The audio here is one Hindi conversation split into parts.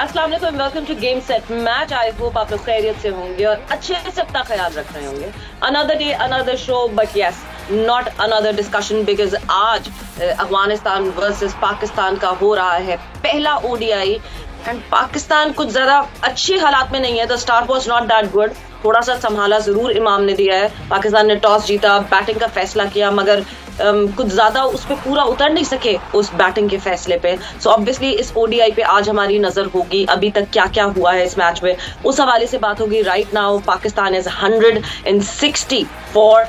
अस्सलाम वालेकुम, welcome to game set match. I hope आप लोग खैरियत से होंगे और अच्छे से अपना ख्याल रख रहे होंगे। Another day another show, but yes not another discussion, because आज अफगानिस्तान वर्सेस पाकिस्तान का हो रहा है पहला ओडीआई एंड पाकिस्तान कुछ ज्यादा अच्छे हालात में नहीं है। The start was not that good. थोड़ा सा संभाला जरूर इमाम ने दिया है। पाकिस्तान ने टॉस जीता, बैटिंग का फैसला किया, मगर कुछ ज्यादा उस पर पूरा उतर नहीं सके उस बैटिंग के फैसले पे। सो ऑब्वियसली इस ओडीआई पे आज हमारी नजर होगी अभी तक क्या क्या हुआ है इस मैच में, उस हवाले से बात होगी। Right now Pakistan is 160 for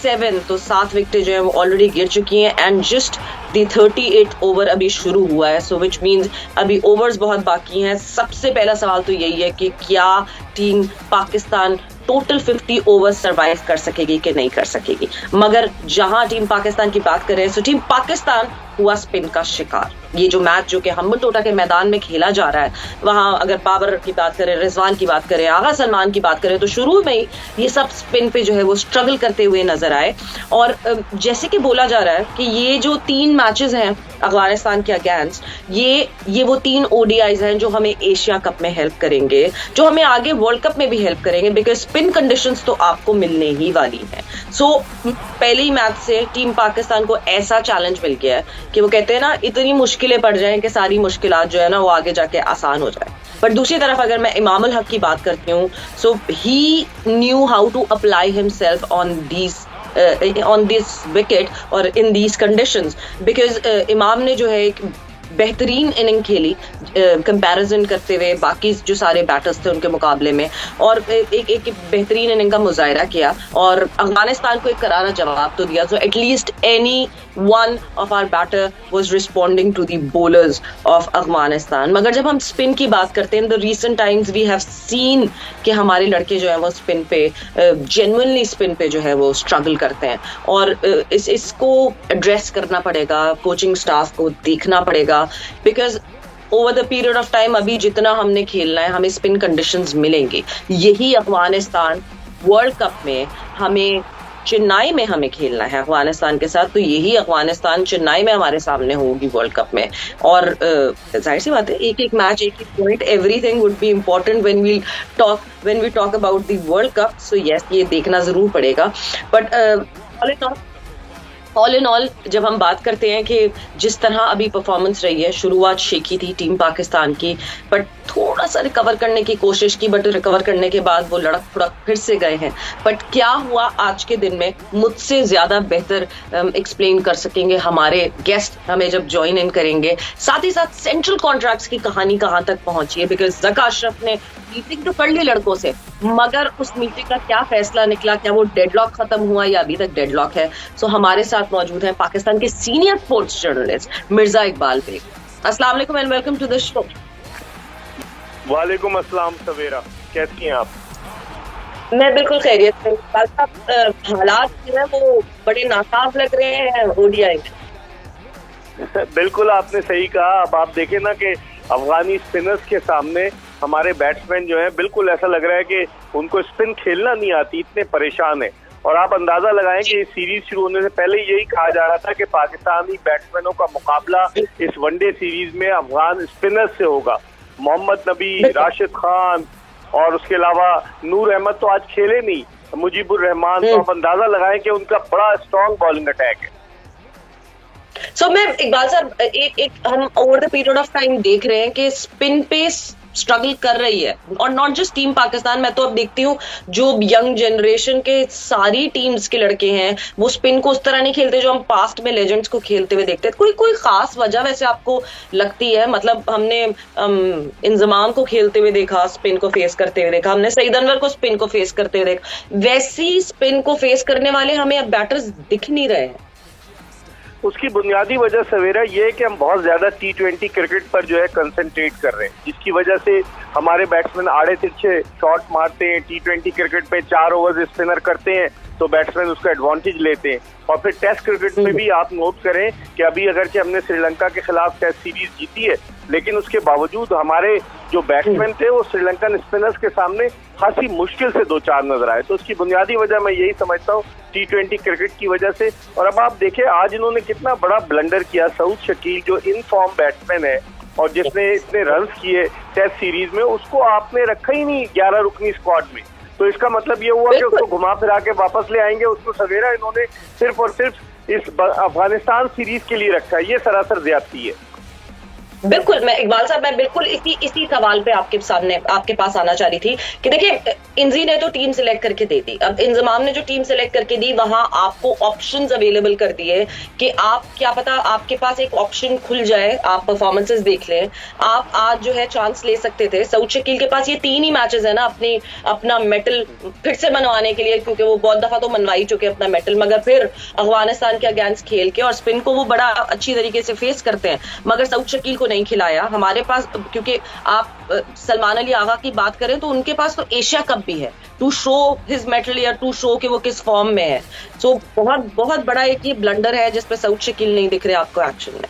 7, तो 7 विकेटें जो है वो ऑलरेडी गिर चुकी हैं एंड जस्ट दी 38 ओवर अभी शुरू हुआ है। सो विच मीन्स अभी ओवर्स बहुत बाकी हैं। सबसे पहला सवाल तो यही है कि क्या team Pakistan total 50 over survive कर सकेगी कि नहीं कर सकेगी। मगर जहां टीम पाकिस्तान की बात करें तो टीम पाकिस्तान हुआ स्पिन का शिकार। ये जो मैच जो कि हम्बल टोटा के मैदान में खेला जा रहा है, वहां अगर बाबर की बात करें, रिजवान की बात करें, आगा सलमान की बात करें, तो शुरू में ही ये सब स्पिन पे जो है वो स्ट्रगल करते हुए नजर आए। और जैसे कि बोला जा रहा है कि ये जो 3 मैचेस हैं अफगानिस्तान के अगेंस्ट, ये वो 3 ओडीआईज हैं जो हमें एशिया कप में हेल्प करेंगे, जो हमें आगे वर्ल्ड कप में भी हेल्प करेंगे, बिकॉज स्पिन कंडीशंस तो आपको मिलने ही वाली हैं। सो पहले ही मैच से टीम पाकिस्तान को ऐसा चैलेंज मिल गया है कि वो कहते हैं ना, इतनी मुश्किलें पड़ जाएं कि सारी मुश्किलात जो है ना वो आगे जाके आसान हो जाए। पर दूसरी तरफ अगर मैं इमाम उल हक की बात करती हूँ, so he knew how to apply himself on this wicket और in these conditions, because इमाम ने जो है एक बेहतरीन इनिंग खेली कंपैरिजन करते हुए बाकी जो सारे बैटर्स थे उनके मुकाबले में, और एक बेहतरीन इनिंग का मुजाहिरा किया और अफगानिस्तान को एक करारा जवाब तो दिया। So at least any one of our batter was responding to the bowlers of Afghanistan. मगर जब हम स्पिन की बात करते हैं, in the recent times we have seen कि हमारे लड़के जो है वो स्पिन पे जेन्युइनली स्पिन पे जो है वो स्ट्रगल करते हैं, और इसको एड्रेस करना पड़ेगा, कोचिंग स्टाफ को देखना पड़ेगा, because over the period of time अभी जितना हमने खेलना है हमें स्पिन कंडीशंस मिलेंगे। यही अफगानिस्तान वर्ल्ड कप में हमें चेन्नई में हमें खेलना है अफगानिस्तान के साथ, तो यही अफगानिस्तान चेन्नई में हमारे सामने होगी वर्ल्ड कप में। और जाहिर सी बात है, एक एक मैच, एक एक point, everything would be important when we talk about the world cup. So yes, ये देखना जरूर पड़ेगा। बट ऑल इन ऑल जब हम बात करते हैं कि जिस तरह अभी परफॉर्मेंस रही है, शुरुआत शेकी थी टीम पाकिस्तान की, बट थोड़ा सा रिकवर करने की कोशिश की, बट रिकवर करने के बाद वो लड़क फुड़क फिर से गए हैं। बट क्या हुआ आज के दिन में मुझसे ज्यादा बेहतर एक्सप्लेन कर सकेंगे हमारे गेस्ट हमें जब ज्वाइन इन करेंगे। साथ ही साथ सेंट्रल कॉन्ट्रैक्ट्स की कहानी कहां तक पहुंची है, बिकॉज ज़का अशरफ ने मीटिंग तो कर ली लड़कों से, मगर उस मीटिंग का क्या फैसला निकला, क्या वो डेडलॉक खत्म हुआ या अभी तक डेडलॉक है। सो हमारे साथ मौजूद हैं पाकिस्तान के senior sports journalist Mirza Iqbal Baig. अस्सलाम वालेकुम and welcome to the show. वालेकुम अस्सलाम सवेरा, कैसी हैं आप? मैं बिल्कुल खैरियत से हूं। हालात जो है वो बड़े नासाफ लग रहे हैं ओडीआई में। बिल्कुल आपने सही कहा। अब आप देखें ना कि अफगानी स्पिनर्स के सामने हमारे बैट्समैन जो है, बिल्कुल ऐसा लग रहा है कि उनको स्पिन खेलना नहीं आती, इतने परेशान है। और आप अंदाजा लगाएं कि इस सीरीज शुरू होने से पहले यही कहा जा रहा था कि पाकिस्तानी बैट्समैनों का मुकाबला इस वनडे सीरीज में अफगान स्पिनर्स से होगा। मोहम्मद नबी, राशिद खान और उसके अलावा नूर अहमद तो आज खेले नहीं, मुजीबुर रहमान, तो आप अंदाजा लगाएं कि उनका बड़ा स्ट्रॉन्ग बॉलिंग अटैक है। सो मैं इकबाल साहब, एक हम over the period of time देख रहे हैं कि स्पिन पे स्ट्रगल कर रही है, और नॉट जस्ट टीम पाकिस्तान। मैं तो अब देखती हूँ जो यंग जनरेशन के सारी टीम्स के लड़के हैं वो स्पिन को उस तरह नहीं खेलते जो हम पास्ट में लेजेंड्स को खेलते हुए देखते हैं। कोई खास वजह वैसे आपको लगती है? मतलब हमने इंजमाम को खेलते हुए देखा, स्पिन को फेस करते हुए देखा, हमने सईद अनवर को स्पिन को फेस करते हुए देखा, वैसी स्पिन को फेस करने वाले हमें अब बैटर्स दिख नहीं रहे हैं। उसकी बुनियादी वजह सवेरा ये है कि हम बहुत ज्यादा T20 क्रिकेट पर जो है कंसंट्रेट कर रहे हैं, जिसकी वजह से हमारे बैट्समैन आड़े तिरछे शॉट मारते हैं। T20 क्रिकेट पे 4 ओवर स्पिनर करते हैं तो बैट्समैन उसका एडवांटेज लेते हैं। और फिर टेस्ट क्रिकेट में भी आप नोट करें कि अभी अगरचे हमने श्रीलंका के खिलाफ टेस्ट सीरीज जीती है, लेकिन उसके बावजूद हमारे जो बैट्समैन थे वो श्रीलंकन स्पिनर्स के सामने खासी मुश्किल से 2-4 नजर आए। तो उसकी बुनियादी वजह मैं यही समझता हूँ T20 क्रिकेट की वजह से। और अब आप देखें आज इन्होंने कितना बड़ा ब्लंडर किया। सऊद शकील जो इन फॉर्म बैट्समैन है, और जिसने इतने रन किए टेस्ट सीरीज में, उसको आपने रखा ही नहीं 11 रुकनी स्क्वाड में। तो इसका मतलब ये हुआ कि उसको घुमा फिरा के वापस ले आएंगे। उसको सवेरा इन्होंने सिर्फ और सिर्फ इस अफगानिस्तान सीरीज के लिए रखा है। ये सरासर ज्यादती है। बिल्कुल, मैं इकबाल साहब, मैं बिल्कुल इसी सवाल पे आपके पास आना चाह रही थी कि देखिए, इंजी ने तो टीम सिलेक्ट करके दे दी। अब इंजमाम ने जो टीम सिलेक्ट करके दी, वहां आपको ऑप्शंस अवेलेबल कर दिए कि आप, क्या पता आपके पास एक ऑप्शन खुल जाए, आप परफॉर्मेंसेस देख लें। आप आज जो है चांस ले सकते थे। सऊद शकील के पास ये 3 ही मैचेस है ना अपना मेटल फिर से मनवाने के लिए, क्योंकि वो बहुत दफा तो मनवा ही चुके अपना मेटल, मगर फिर अफगानिस्तान के अगेंस्ट खेल के, और स्पिन को वो बड़ा अच्छी तरीके से फेस करते हैं, मगर सऊद शकील को नहीं खिलाया हमारे पास। क्योंकि आप सलमान अली आगा की बात करें तो उनके पास तो एशिया कप भी है टू शो हिज मेटल, या टू शो कि वो किस फॉर्म में है। सो बहुत बहुत बड़ा एक ये ब्लंडर है जिसपे सऊद शकील नहीं दिख रहे आपको एक्शन में।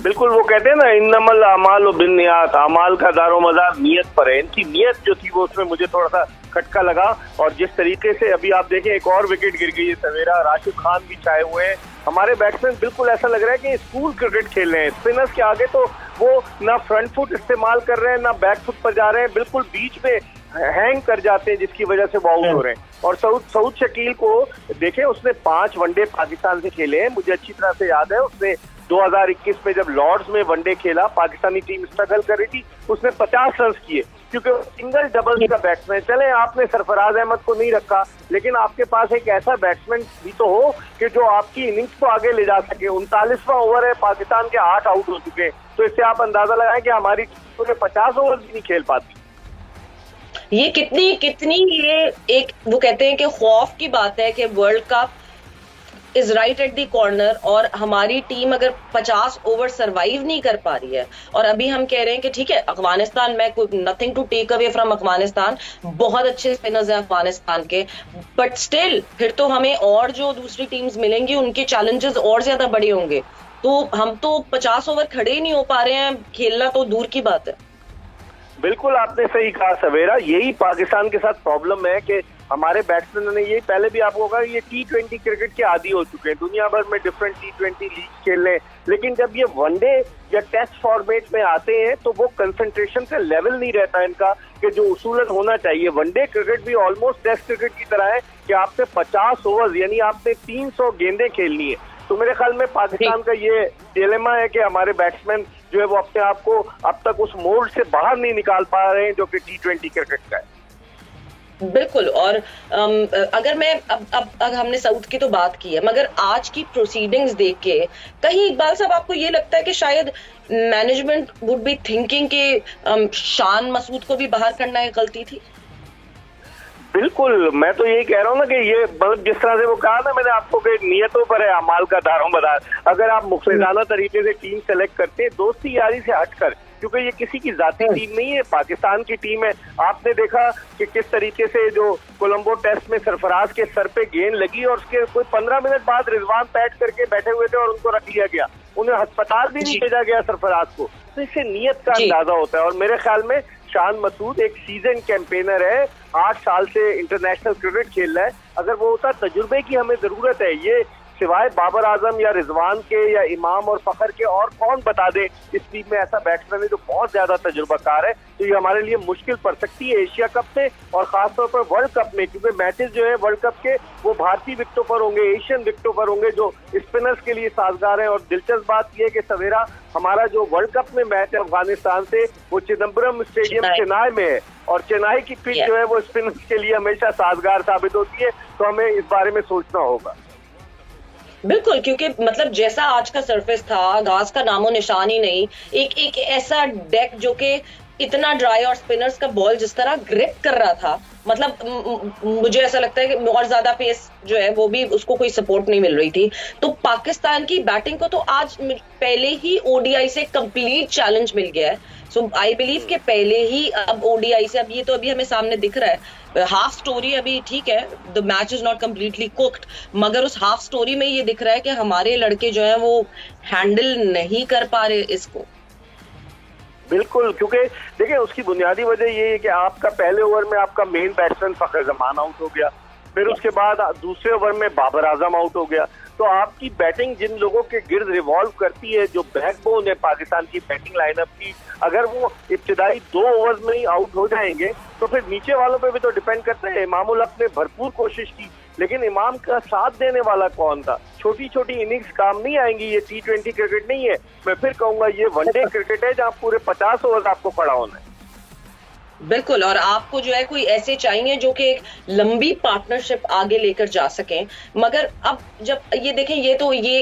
बिल्कुल, वो कहते हैं ना, इन्नमल अमाल व बिन्नियात, अमाल का दारोमदार नियत पर है। इनकी नियत जो थी वो, उसमें मुझे थोड़ा सा खटका लगा। और जिस तरीके से अभी आप देखें, एक और विकेट गिर गई है सवेरा, राशिद खान भी छाए हुए हैं। हमारे बैट्समैन बिल्कुल ऐसा लग रहा है कि स्कूल क्रिकेट खेल रहे हैं। स्पिनर्स के आगे तो वो ना फ्रंट फुट इस्तेमाल कर रहे हैं, ना बैक फुट पर जा रहे हैं, बिल्कुल बीच में हैंग कर जाते हैं, जिसकी वजह से वो आउट हो रहे हैं। और सऊद शकील को देखें, उसने 5 वनडे पाकिस्तान से खेले हैं। मुझे अच्छी तरह से याद है, उसने 2021 में जब लॉर्ड्स में वनडे खेला, पाकिस्तानी टीम स्ट्रगल कर रही थी, उसने 50 रन किए, क्योंकि सिंगल डबल्स का बैट्समैन। चले आपने सरफराज अहमद को नहीं रखा, लेकिन आपके पास एक ऐसा बैट्समैन भी तो हो कि जो आपकी इनिंग्स को आगे ले जा सके। 39वां ओवर है, पाकिस्तान के 8 आउट हो चुके हैं। तो इससे आप अंदाजा लगाएं कि हमारी टीम तो 50 ओवर भी नहीं खेल पाती। ये कितनी ये एक, वो कहते हैं कि खौफ की बात है कि world cup is right at the corner, और हमारी टीम अगर 50 ओवर सरवाइव नहीं कर पा रही है, और अभी हम कह रहे हैं कि ठीक है अफगानिस्तान, मैं कोई nothing to take away from Afghanistan, बहुत अच्छे स्पिनर्स हैं अफगानिस्तान के, बट स्टिल फिर तो हमें और जो दूसरी टीम्स मिलेंगी उनके चैलेंजेस और ज्यादा बड़े होंगे। तो हम तो 50 ओवर खड़े ही नहीं हो पा रहे हैं, खेलना तो दूर की बात है। बिल्कुल आपने सही कहा सवेरा, यही पाकिस्तान के साथ प्रॉब्लम है कि हमारे बैट्समैन ने, यही पहले भी आपको होगा, ये T20 क्रिकेट के आदी हो चुके हैं। दुनिया भर में डिफरेंट T20 लीग खेल रहे हैं, लेकिन जब ये वनडे या टेस्ट फॉर्मेट में आते हैं तो वो कंसंट्रेशन से लेवल नहीं रहता इनका कि जो उसूलन होना चाहिए। वनडे क्रिकेट भी ऑलमोस्ट टेस्ट क्रिकेट की तरह है कि आपने 50 ओवर यानी आपने 300 गेंदें खेलनी है। तो मेरे ख्याल में पाकिस्तान का ये डिलेमा है कि हमारे बैट्समैन जो है वो अपने आप को अब तक उस मोड से बाहर नहीं निकाल पा रहे हैं जो कि T20 क्रिकेट का है। बिल्कुल। और अगर मैं अब हमने साउथ की तो बात की है, मगर आज की प्रोसीडिंग्स देख के कहीं इकबाल साहब आपको ये लगता है कि शायद मैनेजमेंट वुड बी थिंकिंग कि शान मसूद को भी बाहर करना एक गलती थी? बिल्कुल, मैं तो यही कह रहा हूँ ना कि ये मतलब जिस तरह से वो कहा ना मैंने आपको कि नियतों पर है अमाल का दारोमदार। अगर आप मुख्तलिफाना तरीके से टीम सेलेक्ट करते हैं दोस्ती यारी से हटकर, क्योंकि ये किसी की जाती टीम नहीं है, पाकिस्तान की टीम है। आपने देखा कि किस तरीके से जो कोलंबो टेस्ट में सरफराज के सर पे गेंद लगी और उसके कोई 15 मिनट बाद रिजवान पैट करके बैठे हुए थे और उनको रख लिया गया, उन्हें अस्पताल भी नहीं भेजा गया सरफराज को। तो इससे नियत का अंदाजा होता है। और मेरे ख्याल में शान मसूद एक सीजन कैंपेनर है, 8 साल से इंटरनेशनल क्रिकेट खेल रहा है। अगर वो होता, तजुर्बे की हमें जरूरत है। ये सिवाय बाबर आजम या रिजवान के या इमाम और फखर के और कौन बता दे इस टीम में ऐसा बैट्समैन है जो बहुत ज्यादा तजुर्बाकार है। तो ये हमारे लिए मुश्किल पड़ सकती है एशिया कप से और खासतौर पर वर्ल्ड कप में, क्योंकि मैचेस जो है वर्ल्ड कप के वो भारतीय विकेटों पर होंगे, एशियन विकेटों पर होंगे जो स्पिनर्स के लिए साजगार है। और दिलचस्प बात यह है कि सवेरा हमारा जो वर्ल्ड कप में मैच है अफगानिस्तान से वो चिदम्बरम स्टेडियम चेन्नई में है, और चेन्नई की पिच जो है वो स्पिनर्स के लिए हमेशा साजगार साबित होती है। तो हमें इस बारे में सोचना होगा। बिल्कुल, क्योंकि मतलब जैसा आज का सरफेस था, घास का नामो निशान ही नहीं, एक ऐसा डेक जो कि इतना ड्राई और स्पिनर्स का बॉल जिस तरह ग्रिप कर रहा था, मतलब मुझे ऐसा लगता है कि और ज्यादा पेस जो है वो भी उसको कोई सपोर्ट नहीं मिल रही थी। तो पाकिस्तान की बैटिंग को तो आज पहले ही ओडीआई से कंप्लीट चैलेंज मिल गया है। सो आई बिलीव कि पहले ही अब ओडीआई से, अब ये तो अभी हमें सामने दिख रहा है हाफ स्टोरी, अभी ठीक है the match is not completely cooked, मगर उस हाफ स्टोरी में ये दिख रहा है कि हमारे लड़के जो है वो हैंडल नहीं कर पा रहे इसको। बिल्कुल, क्योंकि देखिए उसकी बुनियादी वजह ये है कि आपका पहले ओवर में आपका मेन बैट्समैन फखर जमान आउट हो गया, फिर उसके बाद दूसरे ओवर में बाबर आजम आउट हो गया। तो आपकी बैटिंग जिन लोगों के गिर्द रिवॉल्व करती है, जो बैकबोन है पाकिस्तान की बैटिंग लाइनअप की, अगर वो इब्तिदाई 2 ओवर्स में ही आउट हो जाएंगे तो फिर नीचे वालों पे भी तो डिपेंड करता है। इमामुल हक ने भरपूर कोशिश की, लेकिन इमाम का साथ देने वाला कौन था? छोटी छोटी इनिंग्स काम नहीं आएंगी, ये T20 क्रिकेट नहीं है। मैं फिर कहूंगा ये वनडे क्रिकेट है जहां पूरे 50 ओवर आपको खड़ा होना है। बिल्कुल, और आपको जो है कोई ऐसे चाहिए जो कि एक लंबी पार्टनरशिप आगे लेकर जा सकें। मगर अब जब ये देखें, ये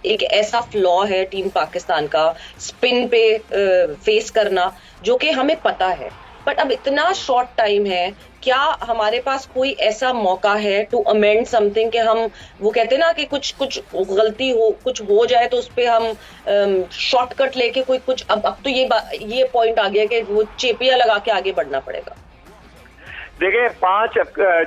एक ऐसा फ्लॉ है टीम पाकिस्तान का, स्पिन पे फेस करना, जो कि हमें पता है। बट अब इतना शॉर्ट टाइम है, क्या हमारे पास कोई ऐसा मौका है टू अमेंड समथिंग कि हम, वो कहते हैं ना कि कुछ गलती हो, कुछ हो जाए तो उस पर हम शॉर्टकट लेके अब तो ये पॉइंट आ गया कि वो चेपिया लगा के आगे बढ़ना पड़ेगा। देखिए 5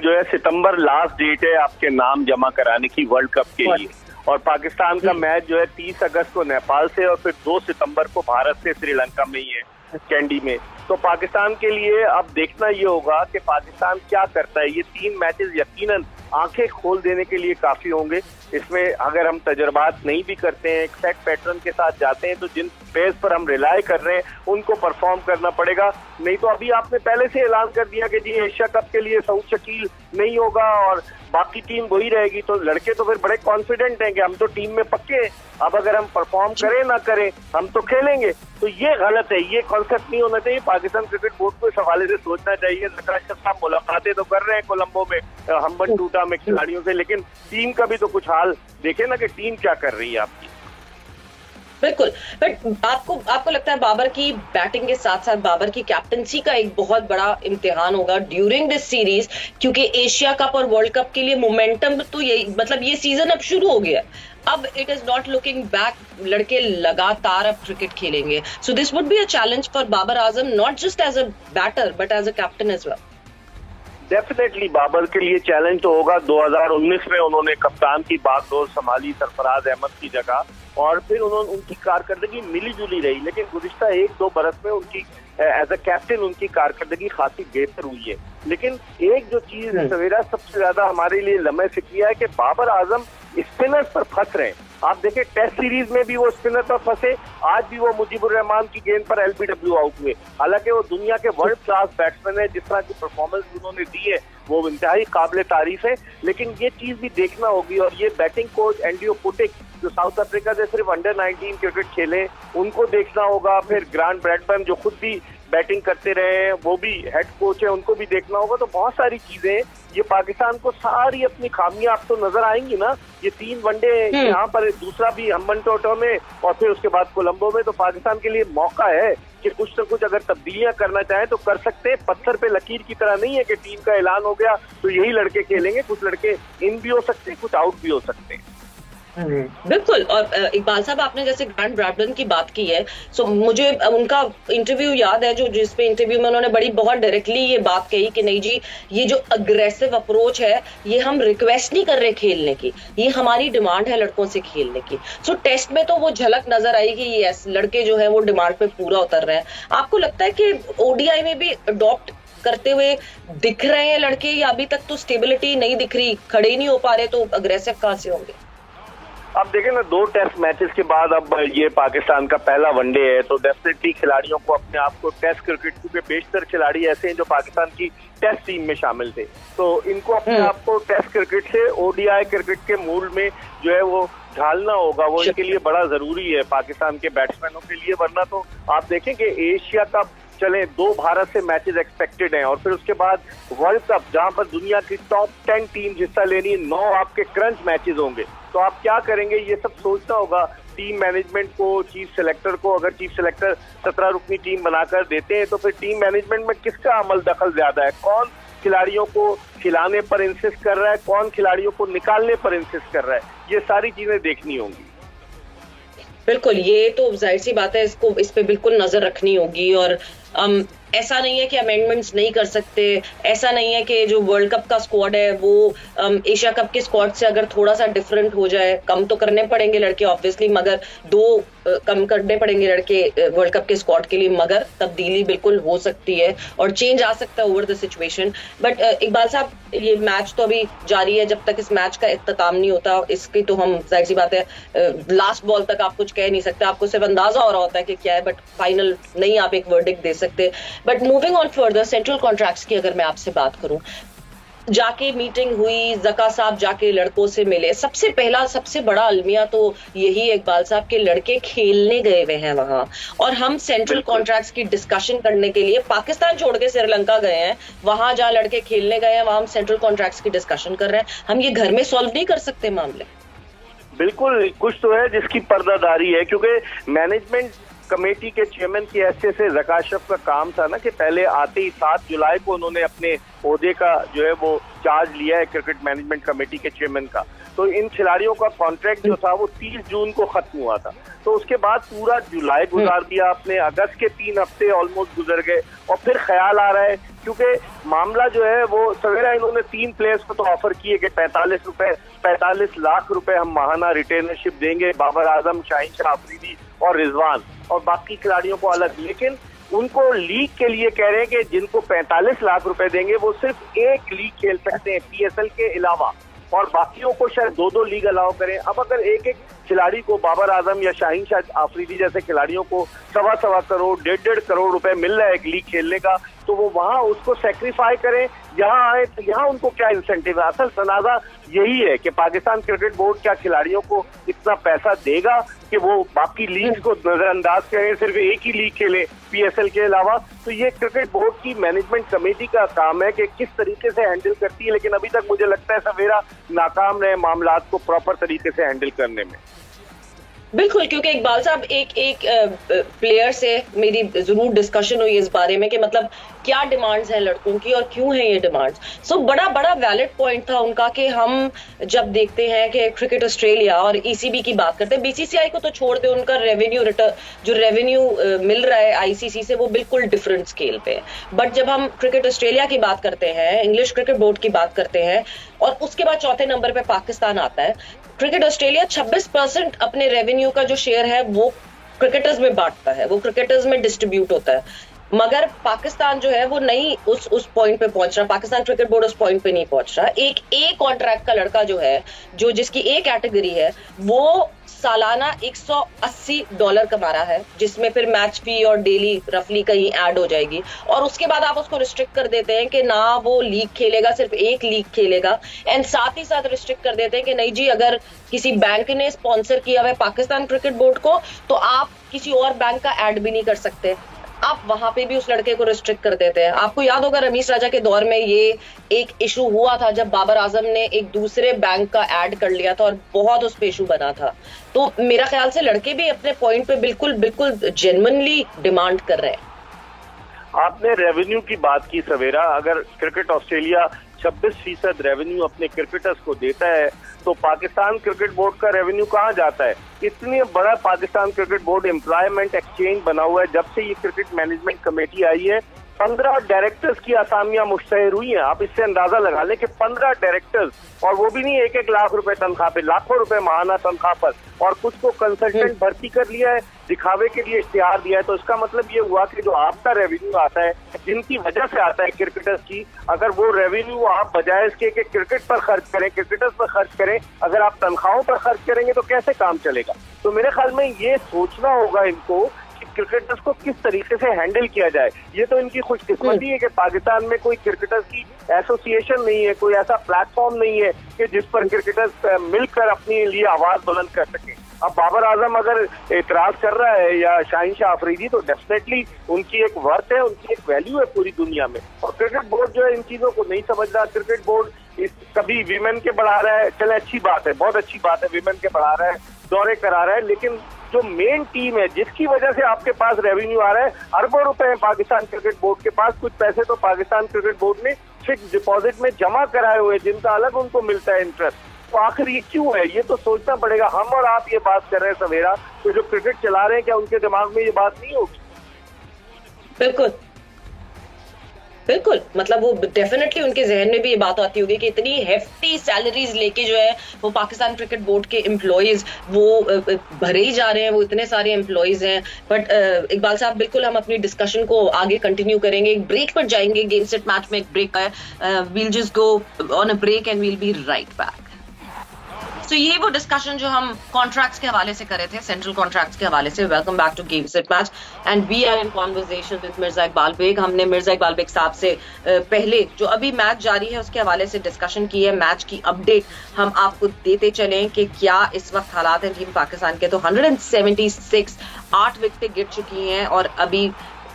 जो है सितंबर लास्ट डेट है आपके नाम जमा कराने की वर्ल्ड कप के लिए, और पाकिस्तान का मैच जो है 30 अगस्त को नेपाल से और फिर 2 सितंबर को भारत से श्रीलंका में ही है, कैंडी में। तो पाकिस्तान के लिए अब देखना ये होगा कि पाकिस्तान क्या करता है। ये 3 मैचेस यकीनन आंखें खोल देने के लिए काफी होंगे। इसमें अगर हम तजर्बात नहीं भी करते हैं, एक सेट पैटर्न के साथ जाते हैं, तो जिन प्लेयर्स पर हम रिलाई कर रहे हैं उनको परफॉर्म करना पड़ेगा। नहीं तो अभी आपने पहले से ऐलान कर दिया कि जी एशिया कप के लिए सऊद शकील नहीं होगा और बाकी टीम वही रहेगी, तो लड़के तो फिर बड़े कॉन्फिडेंट हैं कि हम तो टीम में पक्के हैं, अब अगर हम परफॉर्म करें ना करें हम तो खेलेंगे। तो ये गलत है, ये कॉन्सेप्ट नहीं होना चाहिए। पाकिस्तान क्रिकेट बोर्ड को इस हवाले से सोचना चाहिए। नक्राशर साहब मुलाकातें तो कर रहे हैं कोलंबो में, हम्बन टूटा में खिलाड़ियों से, लेकिन टीम का भी तो कुछ हाल देखे ना कि टीम क्या कर रही है आपकी। बिल्कुल, बट आपको लगता है बाबर की बैटिंग के साथ साथ बाबर की कैप्टनसी का एक बहुत बड़ा इम्तिहान होगा ड्यूरिंग दिस सीरीज, क्योंकि एशिया कप और वर्ल्ड कप के लिए मोमेंटम तो यही, मतलब ये सीजन अब शुरू हो गया, अब it is not looking back, लड़के लगातार अब क्रिकेट खेलेंगे। So this would be a challenge for Babar Azam, not just as a batter but as a captain as well. Definitely Babar के लिए चैलेंज तो होगा। 2019 में उन्होंने कप्तान की बागडोर संभाली सरफराज अहमद की जगह, और फिर उनकी कारकर्दगी मिली जुली रही, लेकिन गुज़िश्ता 1-2 बरस में उनकी एज अ कैप्टन उनकी कारकर्दगी खासी बेहतर हुई है। लेकिन एक जो चीज सवेरा सबसे ज्यादा हमारे लिए लम्हे फिक्रिया है कि बाबर आजम स्पिनर्स पर फंस रहे हैं। आप देखें टेस्ट सीरीज में भी वो स्पिनर पर फंसे, आज भी वो मुजीबुर रहमान की गेंद पर LBW आउट हुए। हालांकि वो दुनिया के वर्ल्ड क्लास बैट्समैन है, जिस तरह की परफॉर्मेंस उन्होंने दी है वो इंतहाई काबिल तारीफ है। लेकिन ये चीज भी देखना होगी, और ये बैटिंग कोच एंडियो पुटिक जो साउथ अफ्रीका से सिर्फ अंडर-19 क्रिकेट खेले, उनको देखना होगा। फिर ग्रांट ब्रैडबर्न जो खुद भी बैटिंग करते रहे हैं, वो भी हेड कोच है, उनको भी देखना होगा। तो बहुत सारी चीजें, ये पाकिस्तान को सारी अपनी खामियां अब तो नजर आएंगी ना। ये 3 वनडे यहाँ पर, दूसरा भी हम्बन टोटो में और फिर उसके बाद कोलंबो में, तो पाकिस्तान के लिए मौका है कि कुछ न कुछ अगर तब्दीलियां करना चाहे तो कर सकते हैं। पत्थर पे लकीर की तरह नहीं है कि टीम का ऐलान हो गया तो यही लड़के खेलेंगे। कुछ लड़के इन भी हो सकते हैं, कुछ आउट भी हो सकते हैं। बिल्कुल, और इकबाल साहब आपने जैसे ग्रांट ब्रैडबर्न की बात की है, सो मुझे उनका इंटरव्यू याद है, जिसपे इंटरव्यू में उन्होंने बहुत डायरेक्टली ये बात कही कि नहीं जी, ये जो अग्रेसिव अप्रोच है ये हम रिक्वेस्ट नहीं कर रहे खेलने की, ये हमारी डिमांड है लड़कों से खेलने की। सो टेस्ट में तो वो झलक नजर आई कि यस, लड़के जो है वो डिमांड पे पूरा उतर रहे हैं। आपको लगता है कि ODI में भी अडॉप्ट करते हुए दिख रहे हैं लड़के, या अभी तक तो स्टेबिलिटी नहीं दिख रही, खड़े ही नहीं हो पा रहे, तो अग्रेसिव कहां से होंगे? अब देखें ना, 2 टेस्ट मैचेस के बाद अब ये पाकिस्तान का पहला वनडे है, तो डेफिनेटली खिलाड़ियों को अपने आप को टेस्ट क्रिकेट, क्योंकि बेशतर खिलाड़ी ऐसे हैं जो पाकिस्तान की टेस्ट टीम में शामिल थे, तो इनको अपने आप को टेस्ट क्रिकेट से ODI क्रिकेट के मूड में जो है वो ढालना होगा। वो इनके लिए बड़ा जरूरी है पाकिस्तान के बैट्समैनों के लिए। वरना तो आप देखें कि एशिया कप चले, 2 भारत से मैचेस एक्सपेक्टेड हैं, और फिर उसके बाद वर्ल्ड कप जहां पर दुनिया की टॉप 10 टीम हिस्सा लेनी है, 9 आपके क्रंच मैचेस होंगे। तो आप क्या करेंगे, ये सब सोचना होगा टीम मैनेजमेंट को, चीफ सेलेक्टर को। अगर चीफ सेलेक्टर 17 रुकनी टीम बनाकर देते हैं तो फिर टीम मैनेजमेंट में किसका अमल दखल ज्यादा है? कौन खिलाड़ियों को खिलाने पर इंसिस्ट कर रहा है, कौन खिलाड़ियों को निकालने पर इंसिस्ट कर रहा है, ये सारी चीजें देखनी होंगी। बिल्कुल, ये तो जाहिर सी बात है, इस पे बिल्कुल नजर रखनी होगी। और ऐसा नहीं है कि अमेंडमेंट्स नहीं कर सकते, ऐसा नहीं है कि जो वर्ल्ड कप का स्क्वाड है वो एशिया कप के स्क्वाड से अगर थोड़ा सा डिफरेंट हो जाए, कम तो करने पड़ेंगे लड़के ऑब्वियसली, मगर दो कम करने पड़ेंगे लड़के वर्ल्ड कप के स्क्वाड के लिए, मगर तब्दीली बिल्कुल हो सकती है और चेंज आ सकता है over the situation. But Iqbal साहब, ये मैच तो अभी जारी है, जब तक इस मैच का इख्तिताम नहीं होता इसकी तो हम जाहिर सी बात है लास्ट बॉल तक आप कुछ कह नहीं सकते, आपको सिर्फ अंदाजा हो रहा होता है कि क्या है, बट फाइनल नहीं आप एक वर्डिक्ट दे सकते। But moving on further, central contracts की अगर मैं आपसे बात करूं, जाके मीटिंग हुई, जका साहब जाके लड़कों से मिले, सबसे पहला सबसे बड़ा अलमिया तो यही इकबाल साहब के लड़के खेलने गए हुए हैं वहां, और हम सेंट्रल कॉन्ट्रैक्ट्स की डिस्कशन करने के लिए पाकिस्तान छोड़ के श्रीलंका गए हैं, वहां जहां लड़के खेलने गए हैं वहां हम सेंट्रल कॉन्ट्रैक्ट्स की डिस्कशन कर रहे हैं। हम ये घर में सॉल्व नहीं कर सकते मामले? बिल्कुल, कुछ तो है जिसकी पर्दादारी है, क्योंकि मैनेजमेंट कमेटी के चेयरमैन की हैसियत से ज़का अशरफ का काम था ना कि पहले आते ही 7 जुलाई को उन्होंने अपने ओहदे का जो है वो चार्ज लिया है क्रिकेट मैनेजमेंट कमेटी के चेयरमैन का। तो इन खिलाड़ियों का कॉन्ट्रैक्ट जो था वो 30 जून को खत्म हुआ था, तो उसके बाद पूरा जुलाई गुजार दिया आपने, अगस्त के 3 हफ्ते ऑलमोस्ट गुजर गए, और फिर ख्याल आ रहा है क्योंकि मामला जो है वो सवेरा इन्होंने 3 प्लेयर्स को तो ऑफर किए कि 45 लाख रुपए हम माहाना रिटेनरशिप देंगे, बाबर आजम, शाहीन शाह अफरीदी और रिजवान, और बाकी खिलाड़ियों को अलग, लेकिन उनको लीग के लिए कह रहे हैं कि जिनको 45 लाख रुपए देंगे वो सिर्फ एक लीग खेल सकते हैं PSL के अलावा, और बाकियों को शायद 2 लीग अलाउ करें। अब अगर एक खिलाड़ी को, बाबर आजम या शाहीन शाह अफरीदी जैसे खिलाड़ियों को 1.25 करोड़ 1.5 करोड़ रुपए मिल रहा है एक लीग खेलने का, तो वो वहां उसको सेक्रीफाई करें, यहाँ आए तो यहाँ उनको क्या इंसेंटिव है? असल तनाजा यही है कि पाकिस्तान क्रिकेट बोर्ड क्या खिलाड़ियों को इतना पैसा देगा कि वो बाकी लीग को नजरअंदाज करें, सिर्फ एक ही लीग खेले PSL के अलावा? तो ये क्रिकेट बोर्ड की मैनेजमेंट कमेटी का काम है कि किस तरीके से हैंडल करती है, लेकिन अभी तक मुझे लगता है सवेरा नाकाम रहे मामलात को प्रॉपर तरीके से हैंडल करने में। बिल्कुल, क्योंकि इकबाल साहब एक प्लेयर से मेरी जरूर डिस्कशन हुई इस बारे में कि मतलब क्या डिमांड्स हैं लड़कों की और क्यों हैं ये डिमांड्स। सो बड़ा वैलिड पॉइंट था उनका कि हम जब देखते हैं कि क्रिकेट ऑस्ट्रेलिया और ECB की बात करते हैं, BCCI को तो छोड़ दे, उनका रेवेन्यू जो रेवेन्यू मिल रहा है ICC से वो बिल्कुल डिफरेंट स्केल पे है। बट जब हम क्रिकेट ऑस्ट्रेलिया की बात करते हैं, इंग्लिश क्रिकेट बोर्ड की बात करते हैं, और उसके बाद चौथे नंबर पे पाकिस्तान आता है। क्रिकेट ऑस्ट्रेलिया 26% अपने रेवेन्यू का जो शेयर है वो क्रिकेटर्स में बांटता है, वो क्रिकेटर्स में डिस्ट्रीब्यूट होता है, मगर पाकिस्तान जो है वो नहीं उस पॉइंट पे पहुंच रहा, पाकिस्तान क्रिकेट बोर्ड उस पॉइंट पे नहीं पहुंच रहा। एक A कॉन्ट्रैक्ट का लड़का जो है, जो जिसकी A कैटेगरी है, वो सालाना $180 कमा रहा है, जिसमें फिर मैच फी और डेली रफली कहीं ऐड हो जाएगी, और उसके बाद आप उसको रिस्ट्रिक्ट कर देते हैं कि ना वो लीग खेलेगा, सिर्फ एक लीग खेलेगा, एंड साथ ही साथ रिस्ट्रिक्ट कर देते हैं कि नहीं जी, अगर किसी बैंक ने स्पॉन्सर किया हुआ है पाकिस्तान क्रिकेट बोर्ड को तो आप किसी और बैंक का ऐड भी नहीं कर सकते। आप वहां पे भी उस लड़के को रिस्ट्रिक्ट कर देते हैं। आपको याद होगा रमीश राजा के दौर में ये एक इशू हुआ था जब बाबर आजम ने एक दूसरे बैंक का ऐड कर लिया था और बहुत उस पे इशू बना था। तो मेरा ख्याल से लड़के भी अपने पॉइंट पे बिल्कुल जेन्युइनली डिमांड कर रहे हैं। आपने रेवेन्यू की बात की सवेरा, अगर क्रिकेट ऑस्ट्रेलिया 26% रेवेन्यू अपने क्रिकेटर्स को देता है तो पाकिस्तान क्रिकेट बोर्ड का रेवेन्यू कहाँ जाता है? इतनी बड़ा Pakistan cricket board employment exchange बना हुआ है जब से ये क्रिकेट मैनेजमेंट कमेटी आई है। 15 डायरेक्टर्स की असामियां मुश्तहर हुई हैं। आप इससे अंदाजा लगा लें कि 15 डायरेक्टर्स, और वो भी नहीं 1-1 लाख रुपए तनख्वाह पे, लाखों रुपए माहाना तनख्वाह पर, और कुछ को कंसल्टेंट भर्ती कर लिया है, दिखावे के लिए इश्तिहार दिया है। तो इसका मतलब ये हुआ कि जो आपका रेवेन्यू आता है, जिनकी वजह से आता है क्रिकेटर्स की, अगर वो रेवेन्यू आप बजाय इसके कि क्रिकेट पर खर्च करें, क्रिकेटर्स पर खर्च करें, अगर आप तनख्वाहों पर खर्च करेंगे तो कैसे काम चलेगा? तो मेरे ख्याल में ये सोचना होगा इनको कि क्रिकेटर्स को किस तरीके से हैंडल किया जाए। ये तो इनकी खुशकिस्मती है कि पाकिस्तान में कोई क्रिकेटर्स की एसोसिएशन नहीं है, कोई ऐसा प्लेटफॉर्म नहीं है कि जिस पर क्रिकेटर्स मिलकर अपने लिए आवाज बुलंद कर सके। अब बाबर आजम अगर एतराज कर रहा है या शाहीन शाह अफरीदी, तो डेफिनेटली उनकी एक वर्थ है, उनकी एक वैल्यू है पूरी दुनिया में। और क्रिकेट बोर्ड जो है इन चीजों को नहीं समझ रहा। क्रिकेट बोर्ड कभी विमेन के बढ़ा रहा है, चले अच्छी बात है, बहुत अच्छी बात है, विमेन के बढ़ा रहा है, दौरे करा रहा है, लेकिन जो मेन टीम है जिसकी वजह से आपके पास रेवेन्यू आ रहा है, अरबों रुपए हैं पाकिस्तान क्रिकेट बोर्ड के पास। कुछ पैसे तो पाकिस्तान क्रिकेट बोर्ड ने फिक्स डिपॉजिट में जमा कराए हुए, जिनका अलग उनको मिलता है इंटरेस्ट। तो आखिर ये क्यों है? ये तो सोचना पड़ेगा। हम और आप ये बात कर रहे हैं सवेरा, तो जो क्रिकेट चला रहे हैं क्या उनके दिमाग में ये बात नहीं होगी? बिल्कुल बिल्कुल, मतलब वो डेफिनेटली उनके जहन में भी ये बात आती होगी कि इतनी हेफ्टी सैलरीज लेके जो है वो पाकिस्तान क्रिकेट बोर्ड के एम्प्लॉयज वो भरे ही जा रहे हैं, वो इतने सारे एम्प्लॉयज हैं। बट इकबाल साहब, बिल्कुल हम अपनी डिस्कशन को आगे कंटिन्यू करेंगे, एक ब्रेक पर जाएंगे, गेम सेट मैच में एक ब्रेक है, we'll just go on a break and we'll be right back. तो ये वो डिस्कशन जो हम कॉन्ट्रैक्ट्स के हवाले से करे थे, सेंट्रल कॉन्ट्रैक्ट्स के हवाले से। Welcome back to game set match and we are in conversation with Mirza Iqbal Baig. हमने मिर्जा इकबाल बेग साहब से पहले जो अभी मैच जारी है उसके हवाले से डिस्कशन की है। मैच की अपडेट हम आपको देते चलें कि क्या इस वक्त हालात हैं टीम पाकिस्तान के। तो 176 8 विकेटें गिर चुकी हैं और अभी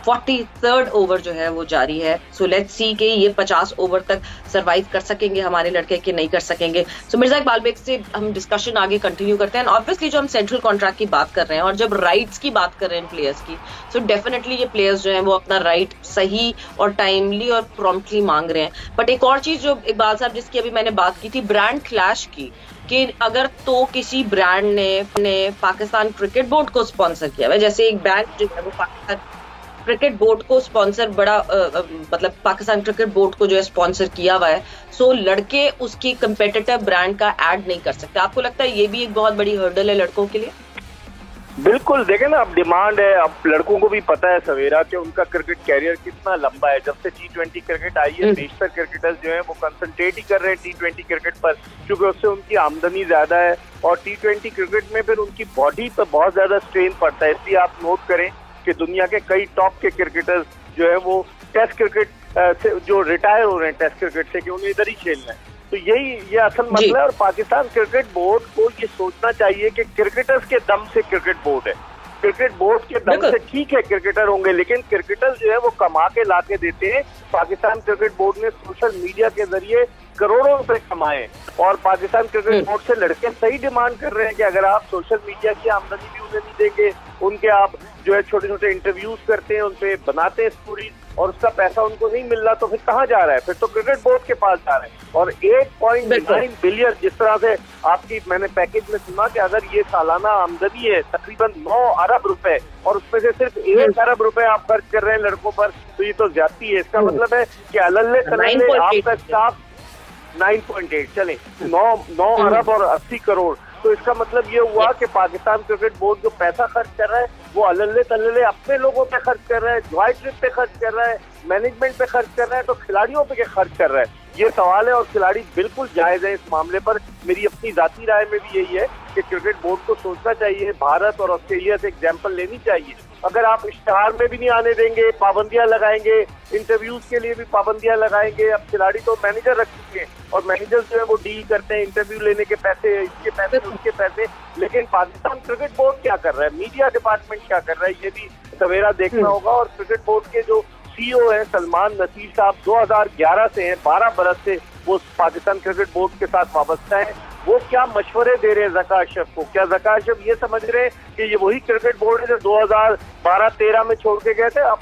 43rd ओवर जो है वो जारी है। सो लेट्स सी कि ये 50 ओवर तक सरवाइव कर सकेंगे हमारे लड़के कि नहीं कर सकेंगे। सो मिर्जा इकबाल बेग से हम डिस्कशन आगे कंटिन्यू करते हैं। ऑब्वियसली जो हम सेंट्रल कॉन्ट्रैक्ट की बात कर रहे हैं और जब राइट्स की बात कर रहे हैं प्लेयर्स की, सो डेफिनेटली ये प्लेयर्स जो हैं वो अपना राइट सही और टाइमली और प्रॉम्प्टली मांग रहे हैं। बट एक और चीज जो इकबाल साहब जिसकी अभी मैंने बात की थी, ब्रांड क्लैश की, कि अगर तो किसी ब्रांड ने पाकिस्तान क्रिकेट बोर्ड को स्पॉन्सर किया है, जैसे एक बैंक जो है वो पाकिस्तान क्रिकेट बोर्ड को स्पॉन्सर मतलब पाकिस्तान क्रिकेट बोर्ड को जो है स्पॉन्सर किया हुआ है, सो लड़के उसकी कंपेटिटिव ब्रांड का ऐड नहीं कर सकते। आपको लगता है ये भी एक बहुत बड़ी हर्डल है लड़कों के लिए? बिल्कुल, देखें ना, अब डिमांड है। अब लड़कों को भी पता है सवेरा कि उनका क्रिकेट कैरियर कितना लंबा है। जब से T20 क्रिकेट आई है, बेशतर क्रिकेटर्स जो है वो कंसंट्रेट ही कर रहे हैं T20 क्रिकेट पर, क्योंकि उससे उनकी आमदनी ज्यादा है और T20 क्रिकेट में फिर उनकी बॉडी पर बहुत ज्यादा स्ट्रेन पड़ता है। इसलिए आप नोट करें कि दुनिया के कई टॉप के क्रिकेटर्स जो है वो टेस्ट क्रिकेट से जो रिटायर हो रहे हैं टेस्ट क्रिकेट से, कि उन्हें इधर ही खेलना है। तो ये असल मसला है और पाकिस्तान क्रिकेट बोर्ड को ये सोचना चाहिए कि क्रिकेटर्स के दम से क्रिकेट बोर्ड है। क्रिकेट बोर्ड के दम से ठीक है क्रिकेटर होंगे, लेकिन क्रिकेटर जो है वो कमा के ला के देते हैं। पाकिस्तान क्रिकेट बोर्ड ने सोशल मीडिया के जरिए करोड़ों रुपए कमाए और पाकिस्तान क्रिकेट बोर्ड से लड़के सही डिमांड कर रहे हैं कि अगर आप सोशल मीडिया की आमदनी भी उन्हें नहीं देंगे, उनके आप जो है छोटे छोटे इंटरव्यूज करते हैं, उनपे बनाते हैं स्टोरीज और उसका पैसा उनको नहीं मिल रहा, तो फिर कहाँ जा रहा है? फिर तो क्रिकेट बोर्ड के पास जा रहा है। और 8.9 बिलियन जिस तरह से आपकी मैंने पैकेज में सुना कि अगर ये सालाना आमदनी है तकरीबन 9 अरब रुपए और उसमें से सिर्फ 1 अरब रुपए आप खर्च कर रहे हैं लड़कों पर, तो ये तो ज्यादती है। इसका मतलब है कि अल्ले तल्ले आपका स्टाफ 9.8 चले 9 अरब और 80 करोड़। तो इसका मतलब ये हुआ कि पाकिस्तान क्रिकेट बोर्ड जो पैसा खर्च कर रहा है वो अल्ले तल्ले अपने लोगों पे खर्च कर रहा है, जॉय ट्रिप पे खर्च कर रहा है, मैनेजमेंट पे खर्च कर रहा है, तो खिलाड़ियों पे क्या खर्च कर रहा है? ये सवाल है और खिलाड़ी बिल्कुल जायज है इस मामले पर। मेरी अपनी जाती राय में भी यही है कि क्रिकेट बोर्ड को सोचना चाहिए, भारत और ऑस्ट्रेलिया से एग्जाम्पल लेनी चाहिए। अगर आप इश्तिहार में भी नहीं आने देंगे, पाबंदियां लगाएंगे, इंटरव्यूज के लिए भी पाबंदियां लगाएंगे। अब खिलाड़ी तो मैनेजर रख चुके हैं और मैनेजर जो है वो डील करते हैं इंटरव्यू लेने के पैसे, इसके पैसे, उसके पैसे। लेकिन पाकिस्तान क्रिकेट बोर्ड क्या कर रहा है, मीडिया डिपार्टमेंट क्या कर रहा है, ये भी सवेरा देखना होगा। और क्रिकेट बोर्ड के जो CEO है सलमान नसीर साहब, 2011 से हैं, 12 बरस से वो पाकिस्तान क्रिकेट बोर्ड के साथ वाबस्ता है। वो क्या मशवरे दे रहे हैं ज़का अशरफ को? क्या ज़का अशरफ ये समझ रहे हैं कि ये वही क्रिकेट बोर्ड है जो 2012-13 में छोड़ के गए थे? अब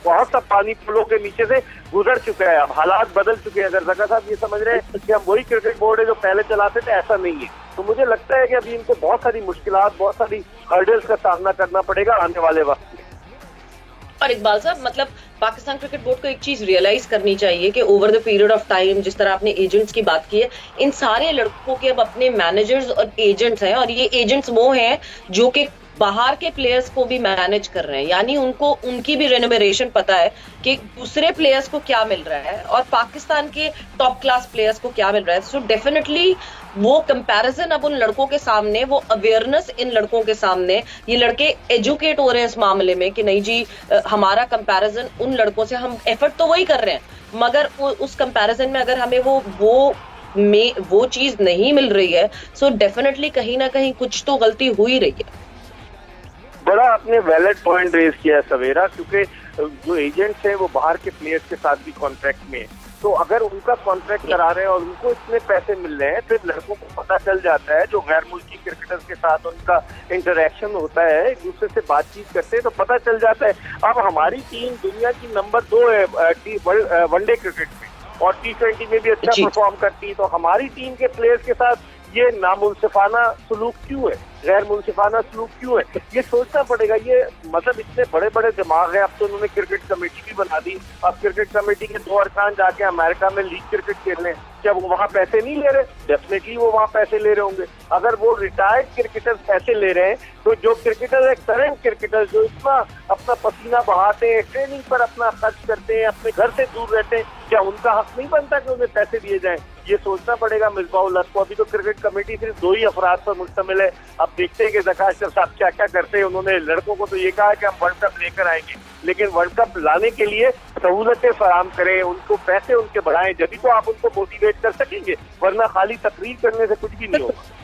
बहुत सा पानी पुलों के नीचे से गुजर चुका है, अब हालात बदल चुके हैं। अगर ज़का साहब ये समझ रहे हैं कि हम वही क्रिकेट बोर्ड है जो पहले चलाते थे, ऐसा नहीं है। तो मुझे लगता है कि अभी इनको बहुत सारी मुश्किलात, बहुत सारी हर्डल्स का सामना करना पड़ेगा आने वाले वक्त में। और इकबाल साहब, मतलब पाकिस्तान क्रिकेट बोर्ड को एक चीज रियलाइज करनी चाहिए कि over the period of time, जिस तरह आपने एजेंट्स की बात की है, इन सारे लड़कों के अब अपने मैनेजर्स और एजेंट्स हैं और ये एजेंट्स वो हैं जो कि बाहर के प्लेयर्स को भी मैनेज कर रहे हैं, यानी उनको उनकी भी रेन्यूमरेशन पता है कि दूसरे प्लेयर्स को क्या मिल रहा है और पाकिस्तान के टॉप क्लास प्लेयर्स को क्या मिल रहा है। सो डेफिनेटली वो कंपैरिजन अब उन लड़कों के सामने, वो अवेयरनेस इन लड़कों के सामने, ये लड़के एजुकेट हो रहे हैं इस मामले में कि नहीं जी, हमारा कंपैरिजन उन लड़कों से, हम एफर्ट तो वही कर रहे हैं मगर उस कंपैरिजन में अगर हमें वो चीज नहीं मिल रही है, सो डेफिनेटली कहीं ना कहीं कुछ तो गलती हो ही रही है। बड़ा आपने वैलिड पॉइंट रेज किया है सवेरा, क्योंकि जो एजेंट्स हैं वो बाहर के प्लेयर्स के साथ भी कॉन्ट्रैक्ट में है। तो अगर उनका कॉन्ट्रैक्ट करा रहे हैं और उनको इतने पैसे मिल रहे हैं, फिर लड़कों को पता चल जाता है, जो गैर मुल्की क्रिकेटर्स के साथ उनका इंटरेक्शन होता है, एक दूसरे से बातचीत करते हैं, तो पता चल जाता है। अब हमारी टीम दुनिया की नंबर 2 है वनडे क्रिकेट में और T20 में भी अच्छा परफॉर्म करती है। तो हमारी टीम के प्लेयर्स के साथ ये नामुनसिफाना सलूक क्यों है, गैर मुनसिफाना सलूक क्यों है, ये सोचना पड़ेगा। ये मतलब इतने बड़े बड़े दिमाग है। अब तो उन्होंने क्रिकेट कमेटी भी बना दी। अब क्रिकेट कमेटी के 2 अरकान जाके अमेरिका में लीग क्रिकेट खेल रहे हैं। क्या वो वहाँ पैसे नहीं ले रहे? डेफिनेटली वो वहाँ पैसे ले रहे होंगे। अगर वो रिटायर्ड क्रिकेटर्स पैसे ले रहे हैं तो जो क्रिकेटर है, करंट क्रिकेटर जो इतना अपना पसीना बहाते हैं, ट्रेनिंग पर अपना खर्च करते हैं, अपने घर से दूर रहते हैं, क्या उनका हक नहीं बनता कि उन्हें पैसे दिए जाएं? ये सोचना पड़ेगा मिसबाहुल हक को। अभी तो क्रिकेट कमेटी सिर्फ 2 ही अफराद पर मुश्तमिल है। अब देखते हैं कि ज़का अशरफ साहब क्या क्या करते हैं। उन्होंने लड़कों को तो ये कहा कि हम वर्ल्ड कप लेकर आएंगे, लेकिन वर्ल्ड कप लाने के लिए सहूलतें फराहम करें, उनको पैसे उनके बढ़ाएं, जब तो आप उनको मोटिवेट कर सकेंगे, वरना खाली तकरीर करने से कुछ भी नहीं होगा।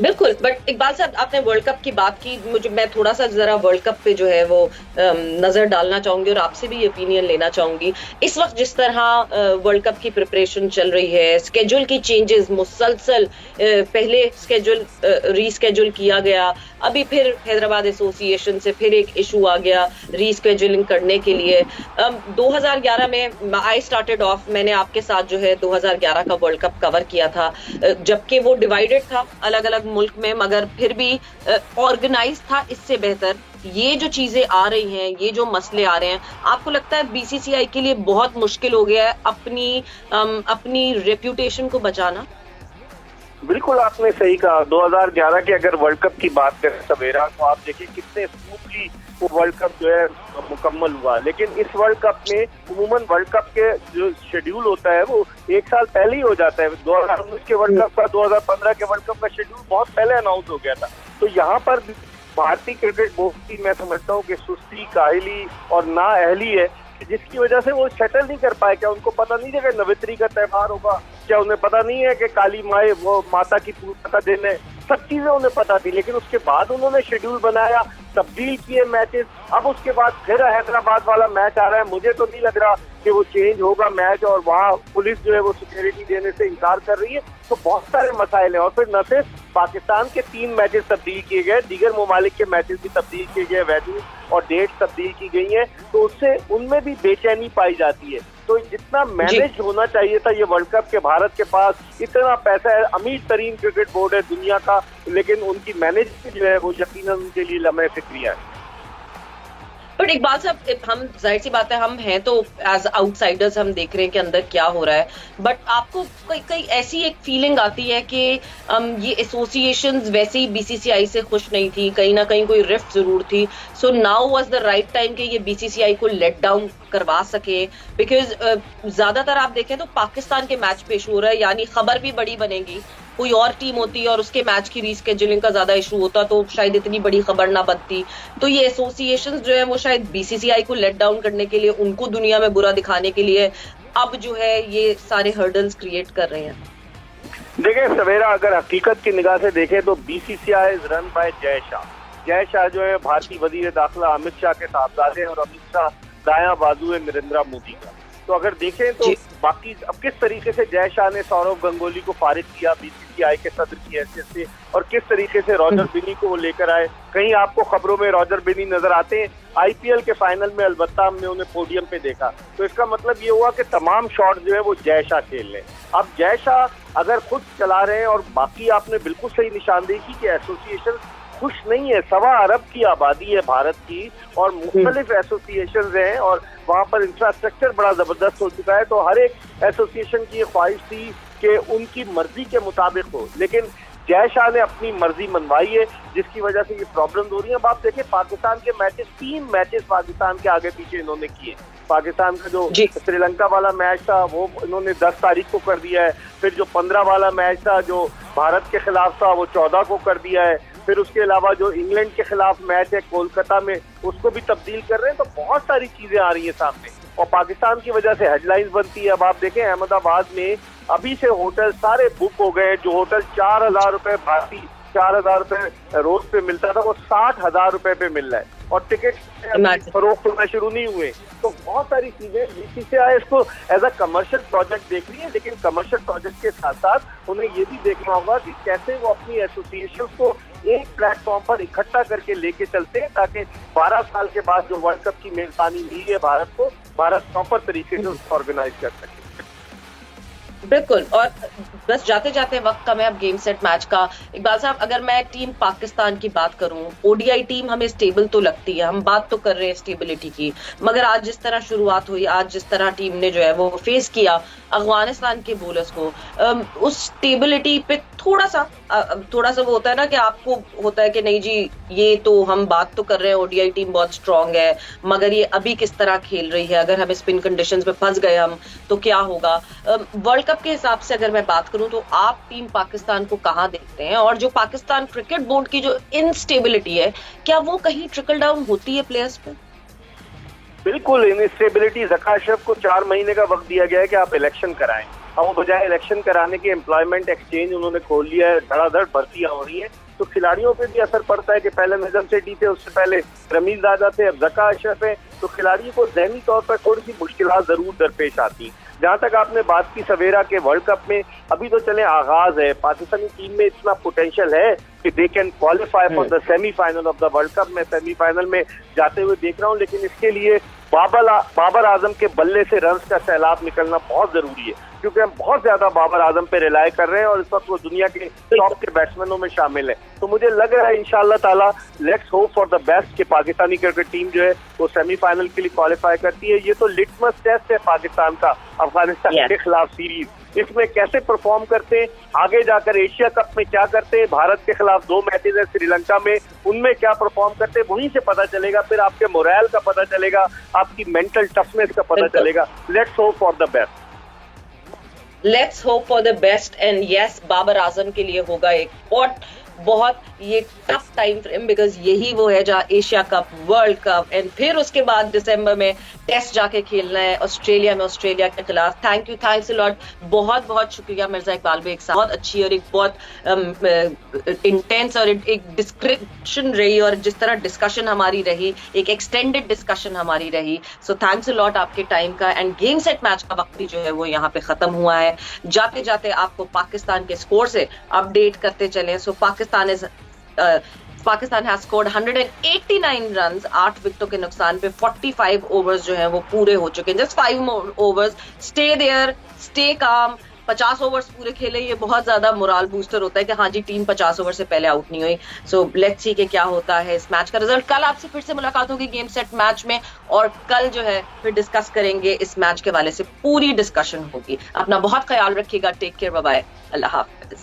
बिल्कुल। बट इकबाल साहब, आपने वर्ल्ड कप की बात की, मैं थोड़ा सा जरा वर्ल्ड कप पे जो है वो नजर डालना चाहूंगी और आपसे भी ओपिनियन लेना चाहूंगी। इस वक्त जिस तरह वर्ल्ड कप की प्रिपरेशन चल रही है, स्केड्यूल की चेंजेस मुसलसल, पहले स्केड्यूल रीस्केड्यूल किया गया, अभी फिर हैदराबाद एसोसिएशन से फिर एक इशू आ गया रीस्केड्यूलिंग करने के लिए। 2011 में आई स्टार्टेड ऑफ, मैंने आपके साथ जो है 2011 का वर्ल्ड कप कवर किया था, जबकि वो डिवाइडेड था अलग अलग मुल्क में, मगर फिर भी ऑर्गेनाइज था इससे बेहतर। ये जो चीजें आ रही हैं, ये जो मसले आ रहे हैं, आपको लगता है बीसीसीआई के लिए बहुत मुश्किल हो गया है अपनी रेप्यूटेशन को बचाना? बिल्कुल आपने सही कहा। 2011 के अगर वर्ल्ड कप की बात करें सवेरा, तो आप देखिए कितने स्मूथली वो वर्ल्ड कप जो है मुकम्मल हुआ। लेकिन इस वर्ल्ड कप में उमूमन वर्ल्ड कप के जो शेड्यूल होता है वो 1 साल पहले ही हो जाता है। 2019 के वर्ल्ड कप का, 2015 के वर्ल्ड कप का शेड्यूल बहुत पहले अनाउंस हो गया था। तो यहाँ पर भारतीय क्रिकेट बोर्ड की मैं समझता हूँ कि सुस्ती, काहिली और नाअहली है, जिसकी वजह से वो सेटल नहीं कर पाए। क्या उनको पता नहीं है कि नवरात्रि का त्योहार होगा? क्या उन्हें पता नहीं है कि काली माए वो माता की पूजा का दिन है? सब चीजें उन्हें पता थी, लेकिन उसके बाद उन्होंने शेड्यूल बनाया, तब्दील किए मैचेस। अब उसके बाद फिर हैदराबाद वाला मैच आ रहा है। मुझे तो नहीं लग रहा कि वो चेंज होगा मैच, और वहाँ पुलिस जो है वो सिक्योरिटी देने से इनकार कर रही है। तो बहुत सारे मसाइल हैं। और फिर न सिर्फ पाकिस्तान के 3 मैचेस तब्दील किए गए, दीगर ममालिक के मैचेस भी तब्दील किए गए, वेन्यू और डेट तब्दील की गई हैं, तो उससे उनमें भी बेचैनी पाई जाती है। तो जितना मैनेज होना चाहिए था ये वर्ल्ड कप के, भारत के पास इतना पैसा है, अमीर तरीन क्रिकेट बोर्ड है दुनिया का, लेकिन उनकी मैनेजमेंट जो है वो यकीनन उनके लिए लम्हे फिक्रिया है। बट इकबाल साहब, हम जाहिर सी बात है, हम हैं तो एज आउटसाइडर्स हम देख रहे हैं कि अंदर क्या हो रहा है। बट आपको कई ऐसी एक फीलिंग आती है कि ये एसोसिएशंस वैसे ही बीसीसीआई से खुश नहीं थी, कहीं ना कहीं कोई रिफ्ट जरूर थी। So now was the right time कि ये बीसीसीआई को लेट डाउन करवा सके, बिकॉज ज्यादातर आप देखें तो पाकिस्तान के मैच पेश हो रहा है, यानी खबर भी बड़ी बनेगी। कोई और टीम होती और उसके मैच की रीस्केड्यूलिंग का ज्यादा इशू होता तो शायद इतनी बड़ी खबर ना बनती। तो ये एसोसिएशंस जो है वो शायद बीसीसीआई को लेट डाउन करने के लिए, उनको दुनिया में बुरा दिखाने के लिए अब जो है ये सारे हर्डल्स क्रिएट कर रहे हैं। देखिए सवेरा, अगर हकीकत की निगाह से देखें तो BCCI is run by Jay Shah. Jay Shah जो है भारतीय वजीर दाखिला अमित शाह के साहबजादे हैं, और अमित शाह दायां बाजू है नरेंद्र मोदी का। तो अगर देखें तो बाकी अब किस तरीके से जय शाह ने सौरव गंगोली को फारिग किया बीसीसीआई के सदर की हैसियत से, और किस तरीके से रॉजर बिनी को वो लेकर आए। कहीं आपको खबरों में रॉजर बिनी नजर आते हैं? आईपीएल के फाइनल में अलबत्ता हमने उन्हें पोडियम पे देखा। तो इसका मतलब ये हुआ कि तमाम शॉट जो है वो जय शाह खेल रहे। अब जय शाह अगर खुद चला रहे हैं, और बाकी आपने बिल्कुल सही निशानदेही की कि एसोसिएशन खुश नहीं है। 1.25 अरब की आबादी है भारत की, और मुख्तलिफ एसोसिएशन हैं, और वहाँ पर इंफ्रास्ट्रक्चर बड़ा जबरदस्त हो चुका है। तो हर एक एसोसिएशन की ख्वाहिश थी कि उनकी मर्जी के मुताबिक हो, लेकिन जय शाह ने अपनी मर्जी मनवाई है, जिसकी वजह से ये प्रॉब्लम हो रही है। अब आप देखें पाकिस्तान के मैचेस, 3 मैचेस पाकिस्तान के आगे पीछे इन्होंने किए। पाकिस्तान का जो श्रीलंका वाला मैच था वो इन्होंने 10 तारीख को कर दिया है। फिर जो 15 वाला मैच था जो भारत के खिलाफ था वो 14 को कर दिया है। फिर उसके अलावा जो इंग्लैंड के खिलाफ मैच है कोलकाता में, उसको भी तब्दील कर रहे हैं। तो बहुत सारी चीजें आ रही है सामने, और पाकिस्तान की वजह से हेडलाइंस बनती है। अब आप देखें अहमदाबाद में अभी से होटल सारे बुक हो गए। जो होटल 4,000 रुपए भारतीय 4,000 रुपए रोज पे मिलता था वो 60,000 रुपए पे मिल रहा है, और टिकट फरोख्त होना शुरू नहीं हुए। तो बहुत सारी चीजें बीसीसीआई इसको एज अ कमर्शियल प्रोजेक्ट देख रही है, लेकिन कमर्शियल प्रोजेक्ट के साथ साथ उन्हें ये भी देखना होगा कि कैसे वो अपनी एसोसिएशन को एक प्लेटफॉर्म पर इकट्ठा करके लेके चलते हैं, ताकि 12 साल के बाद जो वर्ल्ड कप की मेजबानी मिली है भारत को, भारत प्रॉपर तरीके से उसको ऑर्गेनाइज कर सके। बिल्कुल। और बस जाते जाते वक्त कम है अब गेम सेट मैच का। इकबाल साहब, अगर मैं टीम पाकिस्तान की बात करूं, ओडीआई टीम हमें स्टेबल तो लगती है, हम बात तो कर रहे हैं स्टेबिलिटी की, मगर आज जिस तरह शुरुआत हुई, आज जिस तरह टीम ने जो है वो फेस किया अफगानिस्तान के बॉलर्स को, उस स्टेबिलिटी पे थोड़ा सा वो होता है ना कि आपको होता है कि नहीं जी, ये तो हम बात तो कर रहे हैं ओडीआई टीम बहुत स्ट्रांग है, मगर ये अभी किस तरह खेल रही है, अगर हम स्पिन कंडीशंस में फंस गए हम तो क्या होगा। वर्ल्ड कप के हिसाब से अगर मैं बात करूं तो आप टीम पाकिस्तान को कहां देखते हैं, और जो पाकिस्तान क्रिकेट बोर्ड की जो इनस्टेबिलिटी है, क्या वो कहीं ट्रिकल डाउन होती है प्लेयर्स पे? बिल्कुल इनस्टेबिलिटी। ज़का अशरफ को 4 महीने का वक्त दिया गया है कि आप इलेक्शन कराएं, और वो बजाय इलेक्शन कराने के एम्प्लॉयमेंट एक्सचेंज उन्होंने खोल लिया है, धड़ाधड़ भर्तियां हो रही हैं, तो खिलाड़ियों पे भी असर पड़ता है कि पहले निजाम सेठी थे, उससे पहले रमीज दादा थे, अब ज़का अशरफ है, तो खिलाड़ियों को ज़हनी तौर पर थोड़ी सी मुश्किलात जरूर दरपेश आती। जहां तक आपने बात की सवेरा के वर्ल्ड कप में, अभी तो चले आगाज है, पाकिस्तानी टीम में इतना पोटेंशियल है कि they can qualify for the semifinal of the world cup. मैं सेमीफाइनल में जाते हुए देख रहा हूं, लेकिन इसके लिए बाबर आजम के बल्ले से रन्स का सैलाब निकलना बहुत जरूरी है, क्योंकि हम बहुत ज्यादा बाबर आजम पे रिलाय कर रहे हैं और इस वक्त वो दुनिया के टॉप के बैट्समैनों में शामिल है। तो मुझे लग रहा है इंशाल्लाह ताला, let's hope for the best कि पाकिस्तानी क्रिकेट टीम जो है वो सेमीफाइनल के लिए क्वालिफाई करती है। ये तो लिटमस टेस्ट है पाकिस्तान का अफगानिस्तान के खिलाफ सीरीज, इसमें कैसे परफॉर्म करते हैं, आगे जाकर एशिया कप में क्या करते हैं, भारत के खिलाफ 2 मैचेज है श्रीलंका में, उनमें क्या परफॉर्म करते हैं, वहीं से पता चलेगा। फिर आपके मोरल का पता चलेगा, आपकी मेंटल टफनेस का पता चलेगा। Let's hope for the best. Let's hope for the best and yes, Babar Azam के लिए होगा एक बहुत ये टफ टाइम फ्रेम, बिकॉज यही वो है जहाँ Asia cup, world cup and फिर उसके बाद दिसंबर में टेस्ट जाके खेलना है ऑस्ट्रेलिया में, ऑस्ट्रेलिया के खिलाफ। थैंक्स अ लॉट, बहुत बहुत शुक्रिया मिर्जा इकबाल भाई, एक बहुत अच्छी और एक बहुत इंटेंस और एक डिस्क्रिप्शन रही, और जिस तरह डिस्कशन हमारी रही, एक एक्सटेंडेड डिस्कशन हमारी रही। सो थैंक्स अ लॉट आपके टाइम का। एंड गेम सेट मैच का वक्त भी जो है वो यहाँ पे खत्म हुआ है। जाते जाते आपको पाकिस्तान के स्कोर से अपडेट करते चले। सो पाकिस्तान हैज स्कोर्ड 189 रन्स, 8 विकेटों के नुकसान पे। 45 ओवर्स जो है वो पूरे हो चुके हैं, just 5 more overs. Stay there, stay calm. 50 overs पूरे खेले, ये बहुत ज्यादा मोरल बूस्टर होता है कि हाँ जी टीम 50 ओवर से पहले आउट नहीं हुई। सो लेट्स सी कि क्या होता है इस मैच का रिजल्ट। कल आपसे फिर से मुलाकात होगी गेम सेट मैच में, और कल जो है फिर डिस्कस करेंगे इस मैच के वाले से, पूरी डिस्कशन होगी। अपना बहुत ख्याल रखिएगा, टेक केयर, बाय बाय, अल्लाह हाफिज।